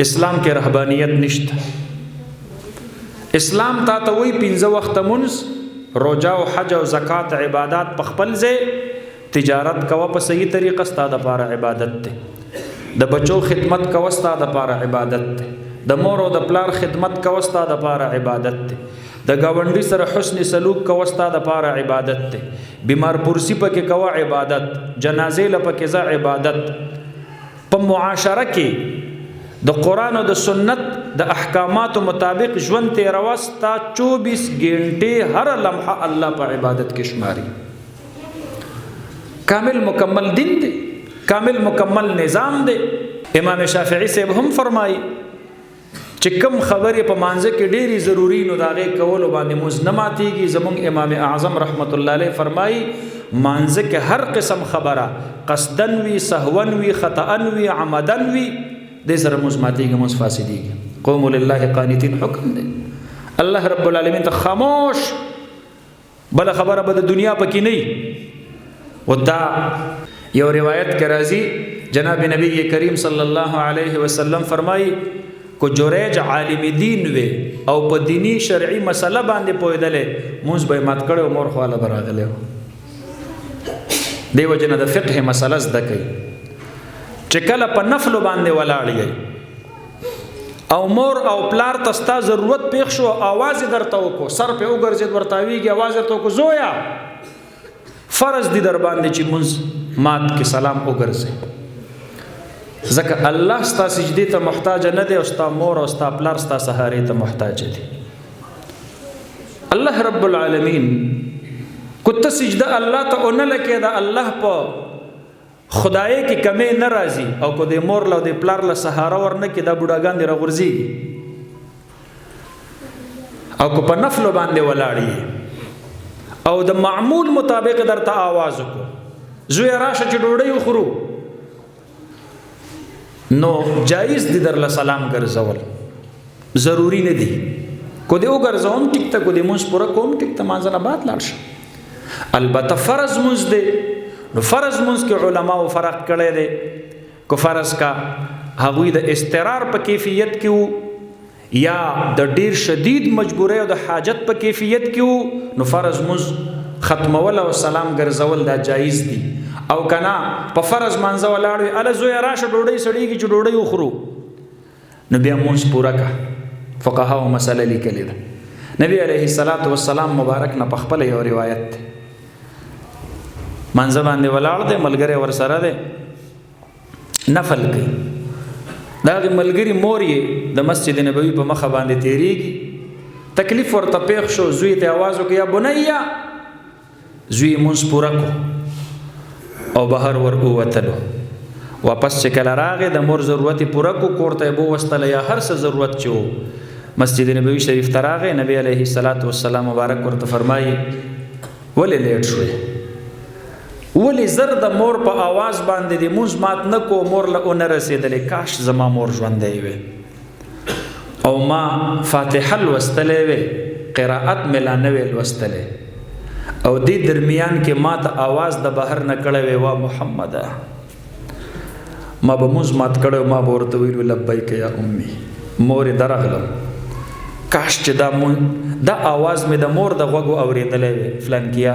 اسلام کې رهبانیت نشته. اسلام تا ته وی 15 وخت منځ، روزه او حج او زکات عبادت په خپل ځای، تجارت کوه په صحیح طریقه ستاسو لپاره عبادت ده. د بچو خدمت کوه ستاسو لپاره عبادت ده. د مور او د پلار خدمت کوه ستاسو لپاره عبادت ده. د گاونډي سره حسن سلوک کوه ستاسو لپاره عبادت ده. بیمار پرسی پکې کوه عبادت، جنازې لپاره ځه عبادت. په معاشره کې د قرآن او د سنت د احکاماتو مطابق ژوند تیروا ستا 24 غنټې هر لمحه الله په عبادت کې شماري. کامل مکمل دین دی، کامل مکمل نظام دی. امام شافعی صاحب هم فرمایي چې کوم خبرې په مانځه کې ډېری ضروری نو دا غي کولو باندې موږ نه ماتيږي. زمونږ امام اعظم رحمت الله علیه فرمایي مانځه کې هر قسم خبره قصدن وی، سهون وی، خطأن وی، عمدن وی، دې سره موږ ماتيږي، موږ فاسديږي. قوم لله قانتين حکم دی. الله رب العالمین ته خاموش، بل خبره به د دنیا پکې نه. ودا یو روایت کې راځي جناب نبی کریم صلی الله علیه وسلم فرمایي کو جوریج عالم دین وي او په دینی شرعي مسله باندې پوهیدلې موږ به مات کړو مور خواله براغله. دیو جن د فقه مسله زده کوي چې کله په نفل باندې ولاړی او مور او پلار تستا ضرورت پیښ شو आवाज درته وکړو، سر په وګرځید ورتاویږي आवाज درته وکړو زویا فرض دي در باندې چې مونږ مات کې سلام وګرځي. ځکه الله ستا سجدي ته محتاج نه دی او ستا مور او ستا پلار ستا سهاري ته محتاج دي. الله رب العالمین کته سجده الله ته اون لکه دا الله په خدای کې کمې ناراضي او کو د مور له د پلار له سهارا ورنه کې دا بډاګان دی راغورځي او کو په نفل باندې ولاړی او د معمول مطابق درته आवाज وکړو زوی راشه چې ډوډۍ وخورو نو جایز دي در له سلام ګرځول، ضروری نه دي. کو دې وګرځوم ټیک ته، کو دې مونږ پوره کوم ټیک ته، مانځنه بعد لاړ شه. البته فرض مونږ دی نو فرض مونږ کې علماء فرق کړی دی. کو فرض کا هغوی د استقرار په کیفیت کې وو یا د ډیر شدید مجبورۍ او د حاجت په کیفیت کې وو نو فرض مونږ ختمول او سلام ګرځول دا جایز دي. او کنا په فرض مانځه ولاړوي ال زوی راشه ډوډۍ سړیږي چې ډوډۍ وخورو نو بیا مونږ پوره کا. فقهاو مسله لیکلې ده. نبی علیه الصلاۃ والسلام مبارک نه په خپل یو روایت ده مانځه باندې ولاړ دی، ملګری ور سره دی، نفل کوي. دا ملګری مور یې د مسجد نبوي په مخه باندې تیریږي، تکلیف ورته پیښ شو، زوی ته आवाज وکړ یا بنیا، زوی مونږ پوره کو او بهر ور ووتلو. واپس چې کله راغی د مور ضرورت پوره کو، کور ته بو وستل یا هر څه ضرورت چو مسجد نبوي شریف ته راغی. نبی علیه الصلاۃ والسلام مبارک ورته فرمایي ولې لیټ شوې، ولې زر د مور په आवाज باندې د موږ مات نه کو، مور له اون رسیدلې، کاش زما مور ژوندې وي او ما فاتحه لوستلې وي، قرائت ملا نه وي لوستلې او دې درمیان کې ما ته आवाज د بهر نه کړې وي وا محمد، ما به موږ مات کړو، ما به ورته ویلو لبیک یا امي، مور درغلم، کاش چې دا आवाज مې د مور د غوږو اورېدلې وي فلان کیا